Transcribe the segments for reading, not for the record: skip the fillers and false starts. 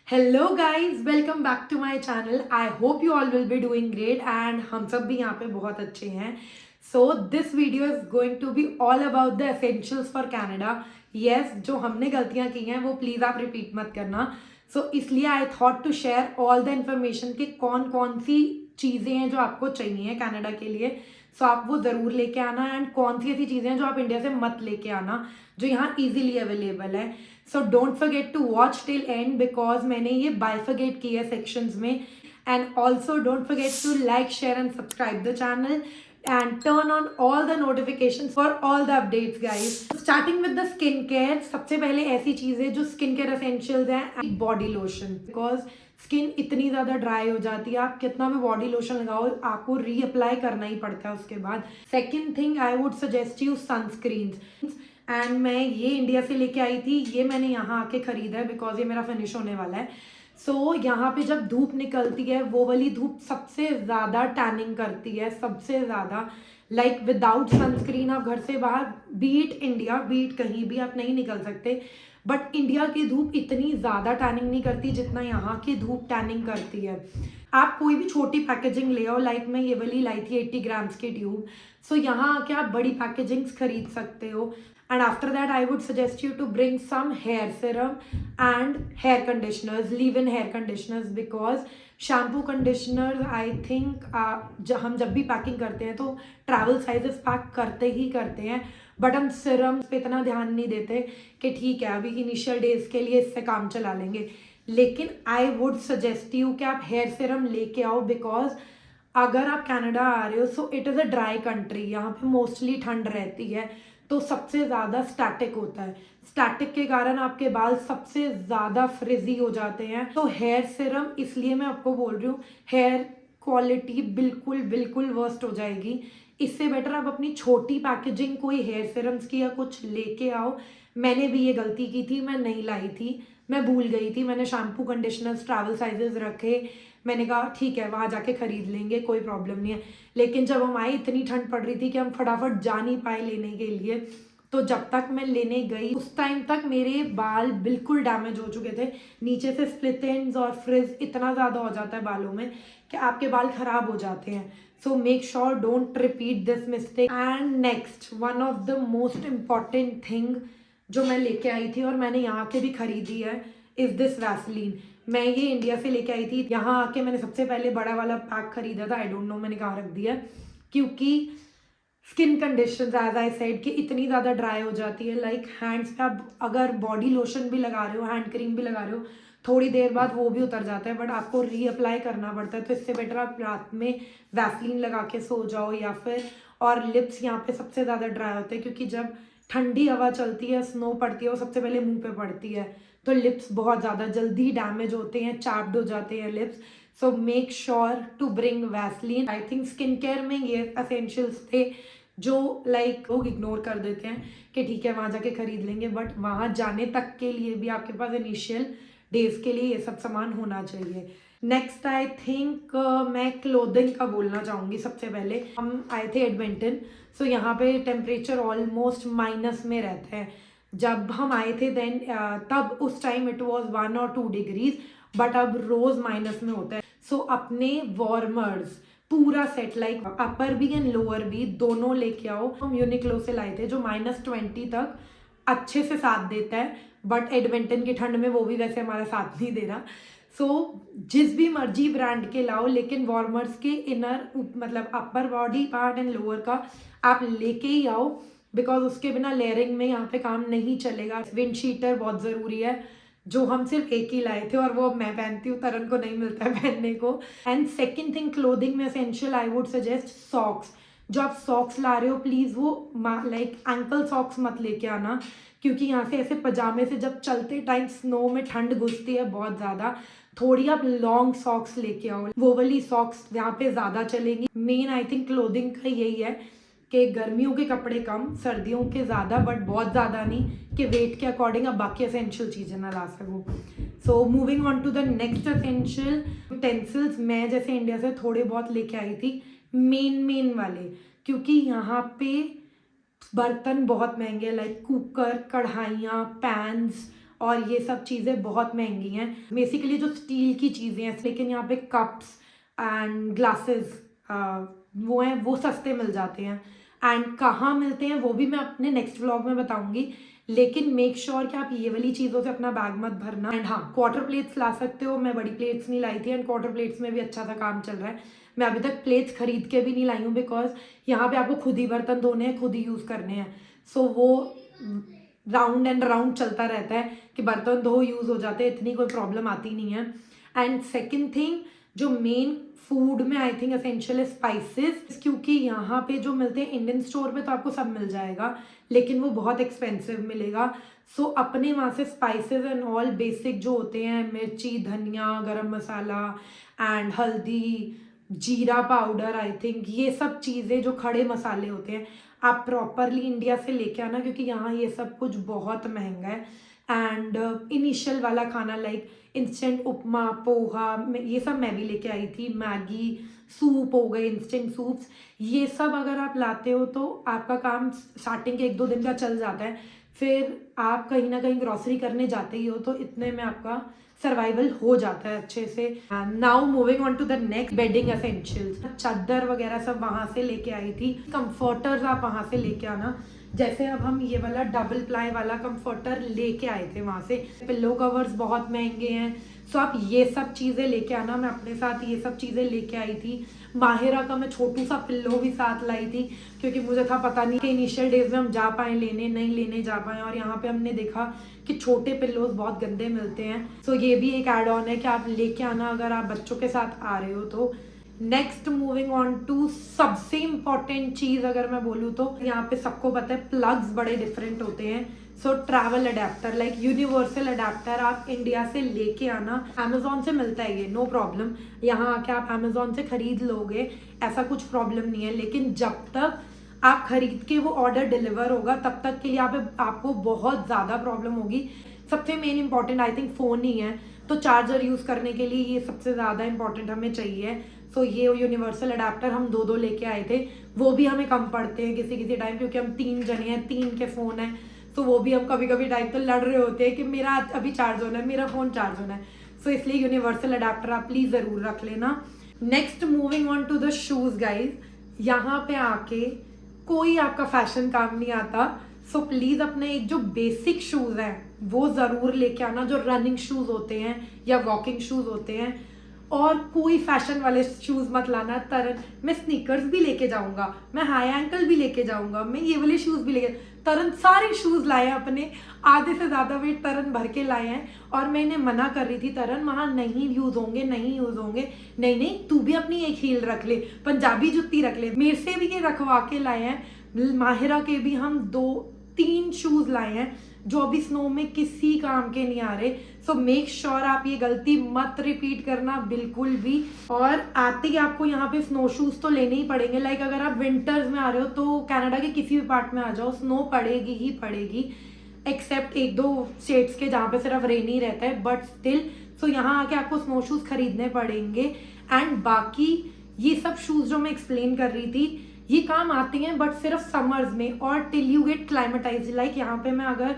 Hello guys, welcome back to my channel. I hope you all will be doing great and हम सब भी यहाँ पे बहुत अच्छे हैं। So this video is going to be all about the essentials for Canada. Yes, जो हमने गलतियाँ की हैं वो प्लीज़ आप रिपीट मत करना। इसलिए I thought to share all the information कि कौन कौन सी चीज़ें हैं जो आपको चाहिए कनाडा के लिए। आप वो ज़रूर लेके आना, एंड कौन सी ऐसी चीज़ें हैं जो आप इंडिया से मत लेके आना जो यहाँ ईजिली अवेलेबल है। So don't forget to watch till end because मैंने ये बाइफर्गेट किया है सेक्शंस में। And also don't forget to like, share and subscribe the channel and turn on all the notifications for all the updates guys. Starting with the skin care, सबसे पहले ऐसी चीज़ है जो स्किन केयर एसेंशियल्स हैं, body lotion. Because skin इतनी ज़्यादा dry हो जाती है, आप कितना भी बॉडी लोशन लगाओ आपको रीअप्लाई करना ही पड़ता है उसके बाद। Second thing, I would suggest you sunscreens. And मैं ये इंडिया से लेके आई थी, ये मैंने यहाँ आके खरीदा है बिकॉज ये मेरा फिनिश होने वाला है। यहाँ पे जब धूप निकलती है वो वाली धूप सबसे ज़्यादा टैनिंग करती है, सबसे ज़्यादा। लाइक विदाउट सनस्क्रीन आप घर से बाहर, बीट इंडिया, बीट कहीं भी आप नहीं निकल सकते। बट इंडिया की धूप इतनी ज़्यादा टैनिंग नहीं करती जितना यहाँ की धूप टैनिंग करती है। आप कोई भी छोटी पैकेजिंग ले आओ, लाइक मैं ये वाली लाई थी 80 ग्राम्स की ट्यूब। यहाँ आके आप बड़ी पैकेजिंग्स खरीद सकते हो। And after that, I would suggest you to bring some hair serum and hair conditioners, leave-in hair conditioners, because shampoo conditioner I think हम जब भी पैकिंग करते हैं तो ट्रैवल साइजेस पैक करते ही करते हैं, बट हम सिरम पे इतना ध्यान नहीं देते कि ठीक है अभी इनिशियल डेज के लिए इससे काम चला लेंगे। लेकिन आई वुड सजेस्ट यू कि आप हेयर सिरम लेके आओ, बिकॉज अगर आप कनाडा आ रहे हो so it is a dry country, यहाँ पे मोस्टली ठंड रहती है तो सबसे ज़्यादा स्टैटिक होता है। स्टैटिक के कारण आपके बाल सबसे ज़्यादा फ्रिजी हो जाते हैं। तो हेयर सिरम, इसलिए मैं आपको बोल रही हूँ, हेयर क्वालिटी बिल्कुल बिल्कुल वर्स्ट हो जाएगी। इससे बेटर आप अपनी छोटी पैकेजिंग कोई हेयर सिरम्स की या कुछ लेके आओ। मैंने भी ये गलती की थी, मैं नहीं लाई थी, मैं भूल गई थी। मैंने शैम्पू कंडीशनर्स ट्रैवल साइजेस रखे, मैंने कहा ठीक है वहाँ जाके ख़रीद लेंगे, कोई प्रॉब्लम नहीं है। लेकिन जब हम आए इतनी ठंड पड़ रही थी कि हम फटाफट जा नहीं पाए लेने के लिए। तो जब तक मैं लेने गई उस टाइम तक मेरे बाल बिल्कुल डैमेज हो चुके थे, नीचे से स्प्लिट एंड्स और फ्रिज इतना ज़्यादा हो जाता है बालों में कि आपके बाल ख़राब हो जाते हैं। सो make sure don't repeat this mistake. And next, one of the most important thing जो मैं लेके आई थी और मैंने यहाँ के भी ख़रीदी है, इज़ दिस वैसलीन। मैं ये इंडिया से लेके आई थी, यहाँ आके मैंने सबसे पहले बड़ा वाला पैक खरीदा था, आई डोंट नो मैंने कहाँ रख दिया, क्योंकि skin condition as I said कि इतनी ज़्यादा ड्राई हो जाती है। लाइक हैंड्स पे आप अगर बॉडी लोशन भी लगा रहे हो, हैंड क्रीम भी लगा रहे हो, थोड़ी देर बाद वो भी उतर जाता है, बट आपको रीअप्लाई करना पड़ता है। तो इससे बेटर आप रात में वैसलीन लगा के सो जाओ, या फिर, और लिप्स यहाँ पे सबसे ज़्यादा ड्राई होते हैं क्योंकि जब ठंडी हवा चलती है, स्नो पड़ती है, वो सबसे पहले मुंह पे पड़ती है, तो लिप्स बहुत ज़्यादा जल्दी डैमेज होते हैं, चाप्ड हो जाते हैं lips. So make sure to bring Vaseline. I think skin care में ये एसेंशियल्स थे जो लाइक लोग इग्नोर कर देते हैं कि ठीक है वहाँ जाके खरीद लेंगे, बट वहाँ जाने तक के लिए भी आपके पास इनिशियल डेज के लिए ये सब सामान होना चाहिए। नेक्स्ट आई थिंक मैं क्लोथिंग का बोलना चाहूँगी। सबसे पहले हम आए थे एडमिंटन, यहाँ पे टेम्परेचर ऑलमोस्ट माइनस में रहता है। जब हम आए थे देन तब उस टाइम इट वाज 1 और 2 डिग्रीज, बट अब रोज़ माइनस में होता है। अपने वार्मर्स पूरा सेट, लाइक अपर भी एंड लोअर भी, दोनों लेके आओ। हम यूनिक्लो से लाए थे जो -20 तक अच्छे से साथ देता है, बट एडमिंटन की ठंड में वो भी वैसे हमारा साथ नहीं दे रहा। जिस भी मर्जी ब्रांड के लाओ, लेकिन वार्मर्स के इनर मतलब upper body part and lower का आप लेके ही आओ, बिकॉज उसके बिना लेयरिंग में यहाँ पे काम नहीं चलेगा। विंड शीटर बहुत ज़रूरी है, जो हम सिर्फ एक ही लाए थे और वो मैं पहनती हूँ, तरन को नहीं मिलता है पहनने को। एंड सेकेंड थिंग, क्लोथिंग में essential I would suggest socks. जो आप सॉक्स ला रहे हो प्लीज़ वो लाइक एंकल सॉक्स मत लेके आना, क्योंकि यहाँ से ऐसे पजामे से जब चलते टाइम स्नो में ठंड घुसती है बहुत ज़्यादा। थोड़ी आप लॉन्ग सॉक्स लेके आओ, वो वाली सॉक्स यहाँ पे ज़्यादा चलेंगी। मेन आई थिंक क्लोथिंग का यही है कि गर्मियों के कपड़े कम, सर्दियों के ज़्यादा, बट बहुत ज़्यादा नहीं कि वेट के अकॉर्डिंग आप बाकी एसेंशियल चीज़ें ना ला सको। Moving on to the next essential utensils, मैं जैसे इंडिया से थोड़े बहुत लेके आई थी, मेन वाले, क्योंकि यहाँ पे बर्तन बहुत महंगे हैं, लाइक कुकर, कढ़ाइयाँ, पैन्स और ये सब चीज़ें बहुत महंगी हैं। बेसिकली जो स्टील की चीज़ें हैं, लेकिन यहाँ पे कप्स एंड ग्लासेस वो हैं, वो सस्ते मिल जाते हैं। एंड कहाँ मिलते हैं वो भी मैं अपने नेक्स्ट व्लॉग में बताऊंगी, लेकिन मेक श्योर कि आप ये वाली चीज़ों से अपना बैग मत भरना। एंड हाँ, क्वार्टर प्लेट्स ला सकते हो, मैं बड़ी प्लेट्स नहीं लाई थी, एंड क्वार्टर प्लेट्स में भी अच्छा सा काम चल रहा है। मैं अभी तक प्लेट्स खरीद के भी नहीं लाई हूँ, बिकॉज यहाँ पे आपको खुद ही बर्तन धोने हैं, खुद ही यूज़ करने हैं। सो वो राउंड एंड राउंड चलता रहता है कि बर्तन धो यूज़ हो जाते हैं, इतनी कोई प्रॉब्लम आती नहीं है। एंड सेकेंड थिंग, जो मेन फूड में आई थिंक एसेंशियल है स्पाइसेस, क्योंकि यहाँ पे जो मिलते हैं इंडियन स्टोर पे तो आपको सब मिल जाएगा, लेकिन वो बहुत एक्सपेंसिव मिलेगा। सो अपने वहाँ से स्पाइसेस एंड ऑल बेसिक जो होते हैं, मिर्ची, धनिया, गरम मसाला एंड हल्दी, जीरा पाउडर, आई थिंक ये सब चीज़ें जो खड़े मसाले होते हैं, आप प्रॉपरली इंडिया से लेके आना, क्योंकि यहाँ ये सब कुछ बहुत महंगा है। एंड इनिशियल वाला खाना लाइक इंस्टेंट उपमा, पोहा, ये सब मैं भी लेके आई थी, मैगी, सूप हो गए, इंस्टेंट सूप्स, ये सब अगर आप लाते हो तो आपका काम स्टार्टिंग के 1-2 दिन का चल जाता है। फिर आप कहीं ना कहीं ग्रॉसरी करने जाते ही हो, तो इतने में आपका सर्वाइवल हो जाता है अच्छे से। Now moving on to the next, bedding essentials. चादर वगैरह सब वहाँ से लेके आई थी। कंफर्टर्स आप वहाँ से लेके आना, जैसे अब हम ये वाला डबल प्लाई वाला कंफर्टर लेके आए थे वहाँ से। पिल्लो कवर्स बहुत महंगे हैं, सो आप ये सब चीज़ें लेके आना। मैं अपने साथ ये सब चीज़ें लेके आई थी। माहिरा का मैं छोटू सा पिल्लो भी साथ लाई थी, क्योंकि मुझे था पता नहीं कि इनिशियल डेज में हम जा पाए लेने, नहीं लेने जा पाए, और यहाँ पे हमने देखा कि छोटे पिल्लोज बहुत गंदे मिलते हैं। सो ये भी एक एड ऑन है कि आप लेके आना अगर आप बच्चों के साथ आ रहे हो तो। नेक्स्ट मूविंग ऑन टू सबसे इम्पॉर्टेंट चीज़ अगर मैं बोलूँ तो, यहाँ पे सबको पता है प्लग्स बड़े डिफरेंट होते हैं। So travel adapter like universal adapter आप इंडिया से लेके आना। अमेजोन से मिलता है ये, नो प्रॉब्लम, यहाँ आके आप अमेजोन से खरीद लोगे, ऐसा कुछ प्रॉब्लम नहीं है। लेकिन जब तक आप खरीद के वो ऑर्डर डिलीवर होगा तब तक के लिए आपको बहुत ज़्यादा प्रॉब्लम होगी। सबसे main important I think phone ही है, तो चार्जर यूज़ करने के लिए ये सबसे ज़्यादा इंपॉर्टेंट हमें चाहिए। सो ये यूनिवर्सल अडेप्टर हम 2-2 लेके आए थे, वो भी हमें कम पड़ते हैं किसी किसी टाइम, क्योंकि हम 3 जने हैं, 3 के फ़ोन हैं। सो वो भी हम कभी कभी टाइम तो लड़ रहे होते हैं कि मेरा अभी चार्ज होना है, मेरा फ़ोन चार्ज होना है। सो इसलिए यूनिवर्सल अडेप्टर आप प्लीज़ ज़रूर रख लेना। Next moving on to the shoes guys, यहाँ पे आके कोई आपका फैशन काम नहीं आता। सो प्लीज़ अपने एक जो बेसिक शूज़ हैं वो ज़रूर लेके आना, जो रनिंग शूज़ होते हैं या वॉकिंग शूज़ होते हैं, और कोई फैशन वाले शूज़ मत लाना। तरन मैं स्नीकर्स भी लेके जाऊंगा, मैं हाई एंकल भी लेके जाऊंगा, मैं ये वाले शूज़ भी लेके, तरन सारे शूज़ लाए हैं अपने, आधे से ज़्यादा वेट तरन भर के लाए हैं। और मैं इन्हें मना कर रही थी, तरन वहाँ नहीं यूज़ होंगे, नहीं यूज़ होंगे, नहीं नहीं तू भी अपनी एक हील रख ले, पंजाबी जुत्ती रख ले। मेरे से भी ये रखवा के लाए हैं, माहिरा के भी हम 2-3 शूज़ लाए हैं जो अभी स्नो में किसी काम के नहीं आ रहे। सो मेक श्योर आप ये गलती मत रिपीट करना बिल्कुल भी। और आते ही आपको यहाँ पे स्नो शूज़ तो लेने ही पड़ेंगे। लाइक अगर आप विंटर्स में आ रहे हो तो कनाडा के किसी भी पार्ट में आ जाओ, स्नो पड़ेगी ही पड़ेगी, एक्सेप्ट 1-2 स्टेट्स के जहाँ पे सिर्फ रेन ही रहता है, बट स्टिल। सो यहाँ आके आपको स्नो शूज़ खरीदने पड़ेंगे। एंड बाकी ये सब शूज़ जो मैं एक्सप्लेन कर रही थी ये काम आती हैं, बट सिर्फ समर्स में और till you get climatise. Like यहाँ पे मैं अगर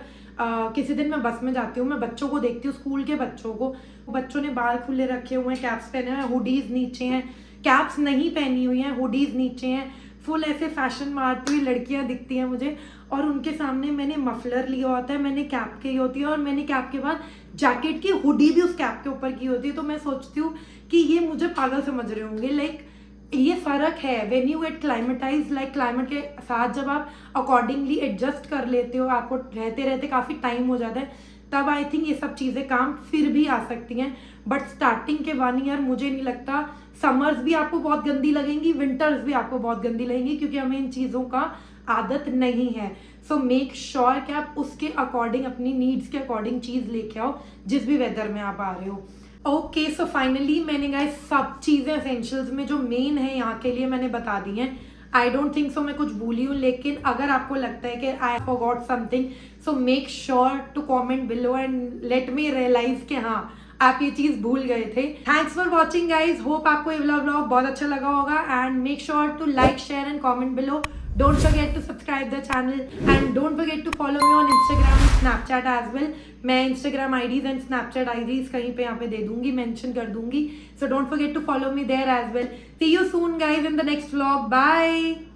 किसी दिन मैं बस में जाती हूँ, मैं बच्चों को देखती हूँ, स्कूल के बच्चों को, बच्चों ने बाल खुले रखे हुए हैं, कैप्स पहने हुए हैं, हुडीज नीचे हैं, कैप्स नहीं पहनी हुई हैं, हुडीज नीचे हैं, फुल ऐसे फैशन मारती हुई लड़कियाँ दिखती हैं मुझे। और उनके सामने मैंने मफलर लिया होता है, मैंने कैप की होती है, और मैंने कैप के बाद जैकेट की हुडी भी उस कैप के ऊपर की होती है। तो मैं सोचती हूँ कि ये मुझे पागल समझ रहे होंगे। लाइक ये फ़र्क है when you get climatise, like climate के साथ जब आप अकॉर्डिंगली एडजस्ट कर लेते हो, आपको रहते रहते काफ़ी टाइम हो जाता है, तब आई थिंक ये सब चीज़ें काम फिर भी आ सकती हैं। बट स्टार्टिंग के 1 ईयर मुझे नहीं लगता, समर्स भी आपको बहुत गंदी लगेंगी, विंटर्स भी आपको बहुत गंदी लगेंगी, क्योंकि हमें इन चीज़ों का आदत नहीं है। सो मेक श्योर कि आप उसके अकॉर्डिंग, अपनी नीड्स के अकॉर्डिंग चीज़ लेके आओ जिस भी वेदर में आप आ रहे हो। ओके, सो फाइनली मैंने गाइस सब चीज़ें एसेंशियल्स में जो मेन है यहाँ के लिए मैंने बता दी हैं। आई डोंट थिंक सो मैं कुछ भूली हूँ, लेकिन अगर आपको लगता है कि I forgot something, so make sure to comment below and let me realise कि हाँ आप ये चीज़ भूल गए थे। Thanks for watching guys, hope आपको ये व्लॉग बहुत अच्छा लगा होगा, and make sure to like, share and comment below. Don't forget to subscribe the channel and don't forget to follow me on Instagram and Snapchat as well. मैं Instagram IDs and Snapchat IDs कहीं पे यहाँ पे दे दूंगी, mention कर दूंगी. So don't forget to follow me there as well. See you soon guys in the next vlog. Bye.